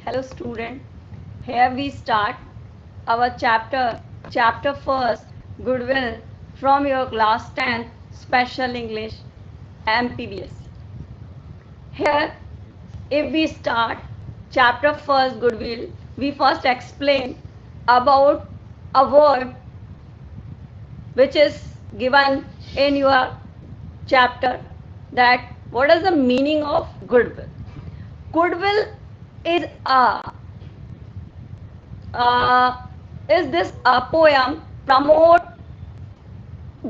Hello student, here we start our chapter first, Goodwill from your class 10 Special English MPBS. Here, if we start chapter first, Goodwill, we first explain about a word which is given in your chapter, that what is the meaning of goodwill. Goodwill is a uh, is this a poem promote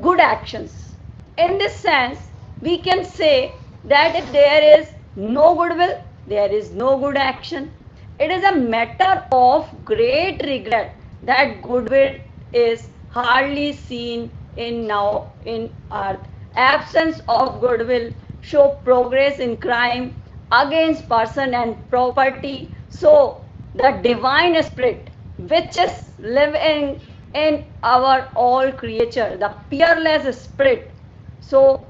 good actions. In this sense, we can say that if there is no goodwill, there is no good action. It is a matter of great regret that goodwill is hardly seen in now in earth. Absence of goodwill show progress in crime against person and property. So the divine spirit which is living in our all creature, the peerless spirit, so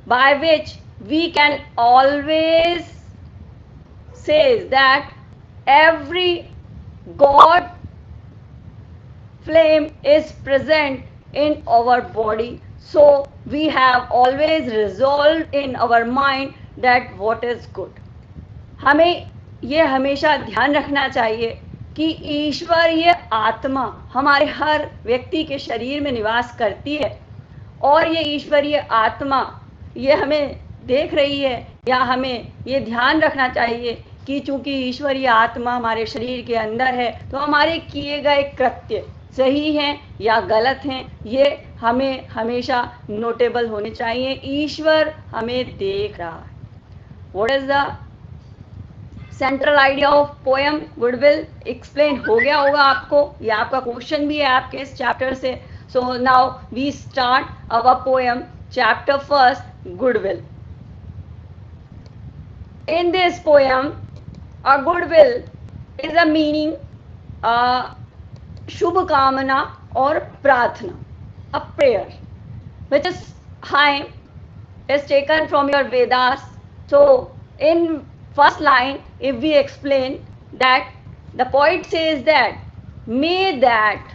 by which we can always say that every God flame is present in our body. So we have always resolved in our mind that what is good. हमें ये हमेशा ध्यान रखना चाहिए कि ईश्वरीय आत्मा हमारे हर व्यक्ति के शरीर में निवास करती है और ये ईश्वरीय आत्मा ये हमें देख रही है, या हमें ये ध्यान रखना चाहिए कि चूंकि ईश्वरीय आत्मा हमारे शरीर के अंदर है तो हमारे किए गए कृत्य सही हैं या गलत हैं, ये हमें हमेशा नोटेबल होने चाहिए. ईश्वर हमें देख रहा है. What is the central idea of poem goodwill explain हो गया होगा आपको, ये आपका क्वेश्चन भी है आपके इस चैप्टर से. So now we start our poem chapter first goodwill. In this poem a goodwill is a meaning शुभ कामना और प्रार्थना, a prayer which is high is taken from your Vedas. So in first line, if we explain that the poet says that may that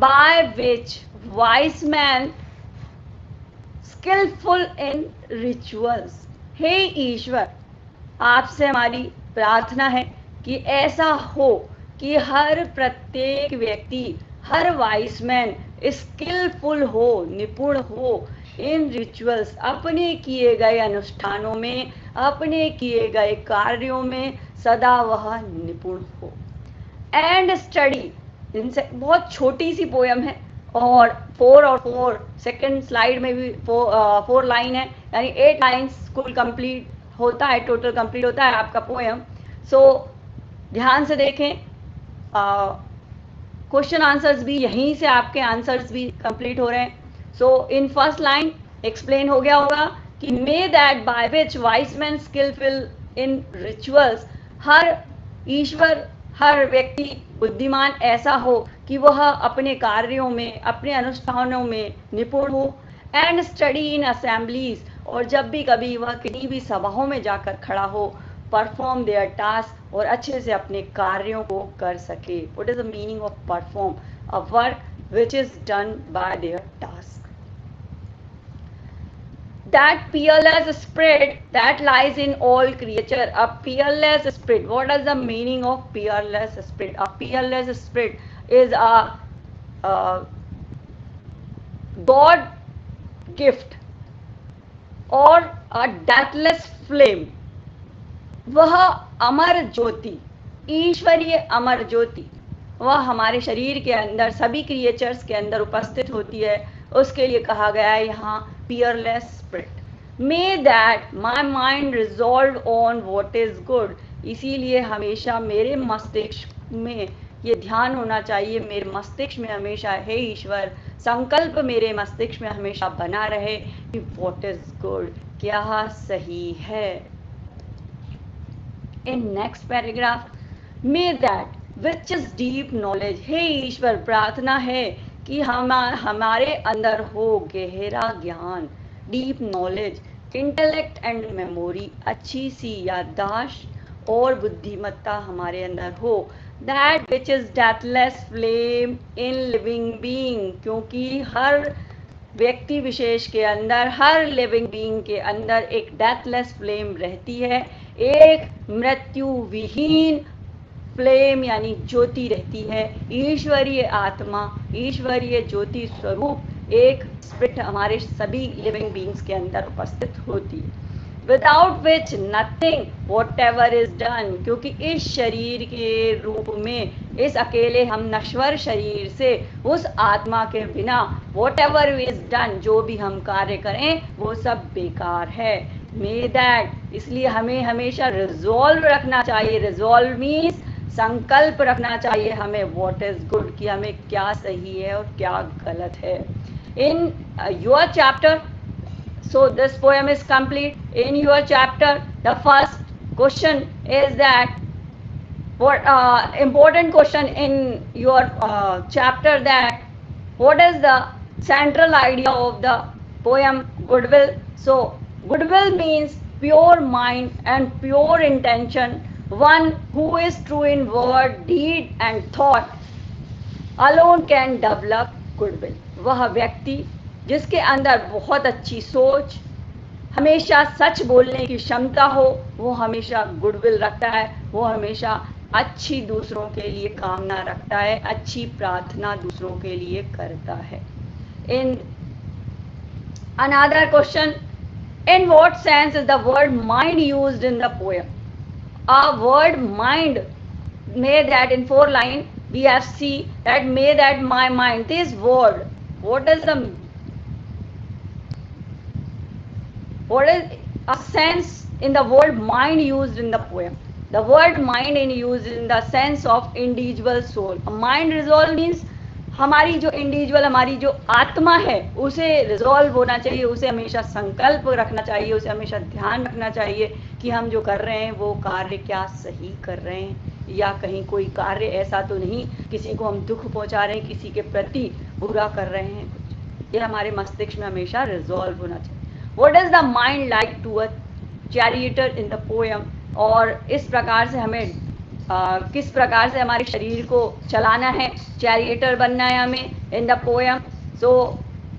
by which wise man skillful in rituals. हे ईश्वर, आपसे हमारी प्रार्थना है कि ऐसा हो कि हर प्रत्येक व्यक्ति, हर वाइस मैन स्किलफुल हो, निपुण हो इन रिचुअल्स, अपने किए गए अनुष्ठानों में, अपने किए गए कार्यों में सदा वह निपुण हो. एंड स्टडी, इनसे बहुत छोटी सी पोयम है और 4 और 4 सेकेंड स्लाइड में भी 4 लाइन है, यानी 8 लाइन्स कुल कंप्लीट होता है, टोटल कंप्लीट होता है आपका पोयम. सो ध्यान से देखें, क्वेश्चन आंसर्स भी यहीं से आपके आंसर्स भी कंप्लीट हो रहे हैं. So in first line explain हो गया होगा कि may that by which wise man skillful in rituals, हर ईश्वर, हर व्यक्ति बुद्धिमान ऐसा हो कि वह अपने कार्यों में, अपने अनुष्ठानों में निपुण हो. एंड स्टडी इन असेंबलीज, और जब भी कभी वह किसी भी सभाओं में जाकर खड़ा हो, परफॉर्म देयर टास्क, और अच्छे से अपने कार्यों को कर सके. What is the meaning of perform? A work which is done by their task. That peerless spirit that lies in all creature, a peerless spirit. What is the meaning of peerless spirit? A peerless spirit is a God gift or a deathless flame. वह अमर ज्योति, ईश्वरीय अमर ज्योति, वह हमारे शरीर के अंदर, सभी creatures के अंदर उपस्थित होती है. उसके लिए कहा गया है यहाँ Peerless spirit. May that my mind resolve on what is good. इसीलिए हमेशा मेरे मस्तिष्क में ये ध्यान होना चाहिए, मेरे मस्तिष्क में हमेशा, हे ईश्वर, संकल्प मेरे मस्तिष्क में हमेशा बना रहे कि व्हाट इज गुड, क्या सही है. In next paragraph, may that which is deep knowledge. हे ईश्वर, प्रार्थना है कि हमारे अंदर हो गहरा ज्ञान, deep knowledge, intellect and memory, अच्छी सी याददाश्त और बुद्धिमत्ता हमारे अंदर हो। That which is deathless flame in living being, क्योंकि हर व्यक्ति विशेष के अंदर, हर लिविंग बीइंग के अंदर एक डेथलेस फ्लेम रहती है, एक मृत्यु विहीन फ्लेम यानी ज्योति रहती है। ईश्वरीय आत्मा, ईश्वरीय ज्योति स्वरूप एक स्पिरिट हमारे सभी लिविंग बीइंग्स के अंदर उपस्थित होती है। Without which nothing what ever is done, क्योंकि इस शरीर के रूप में, इस अकेले हम नश्वर शरीर से, उस आत्मा के बिना वॉट एवर इज डन, जो भी हम कार्य करें वो सब बेकार है। मे दैट, इसलिए हमें हमेशा रिजॉल्व रखना चाहिए। रिजॉल्व मीन्स संकल्प रखना चाहिए हमें व्हाट इज गुड, कि हमें क्या सही है और क्या गलत है। In your chapter, so this poem is complete. In your chapter, the first question is that what important question in your chapter, that what is the central idea of the poem goodwill. So goodwill means pure mind and pure intention, one who is true in word, deed and thought alone can develop goodwill. वह व्यक्ति जिसके अंदर बहुत अच्छी सोच, हमेशा सच बोलने की क्षमता हो, वो हमेशा गुडविल रखता है, वो हमेशा अच्छी दूसरों के लिए कामना रखता है, अच्छी प्रार्थना दूसरों के लिए करता है। In another question, in what sense is the word mind used in the poem? A word mind, may that in 4 line we have see that may that my mind, this word, what is a sense in the word mind used in the poem? The word mind in used in the sense of individual soul. Mind resolve means हमारी जो individual, हमारी जो आत्मा है उसे resolve होना चाहिए, उसे हमेशा संकल्प रखना चाहिए, उसे हमेशा ध्यान रखना चाहिए कि हम जो कर रहे हैं वो कार्य क्या सही कर रहे हैं, या कहीं कोई कार्य ऐसा तो नहीं किसी को हम दुख पहुंचा रहे हैं, किसी के प्रति बुरा कर रहे हैं कुछ। ये हमारे मस्तिष्क में हमेशा रिजॉल्व होना चाहिए। What is the mind like to a charioteer in the poem? और इस प्रकार से हमें किस प्रकार से हमारे शरीर को चलाना है, चैरिएटर बनना है हमें इन द पोएम। सो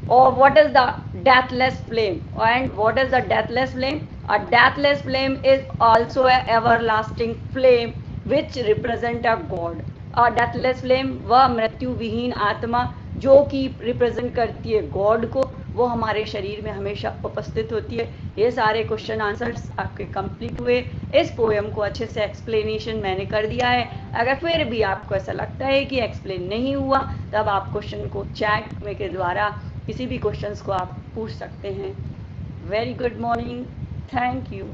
और what is the deathless flame? And what is the deathless flame? A deathless flame is also an everlasting flame which represent a god. A deathless flame, वह मृत्यु विहीन आत्मा जो कि रिप्रेजेंट करती है गॉड को, वो हमारे शरीर में हमेशा उपस्थित होती है। ये सारे क्वेश्चन आंसर्स आपके कंप्लीट हुए। इस पोएम को अच्छे से एक्सप्लेनेशन मैंने कर दिया है। अगर फिर भी आपको ऐसा लगता है कि एक्सप्लेन नहीं हुआ, तब आप क्वेश्चन को चैट में के द्वारा किसी भी क्वेश्चंस को आप पूछ सकते हैं। Very good morning, thank you.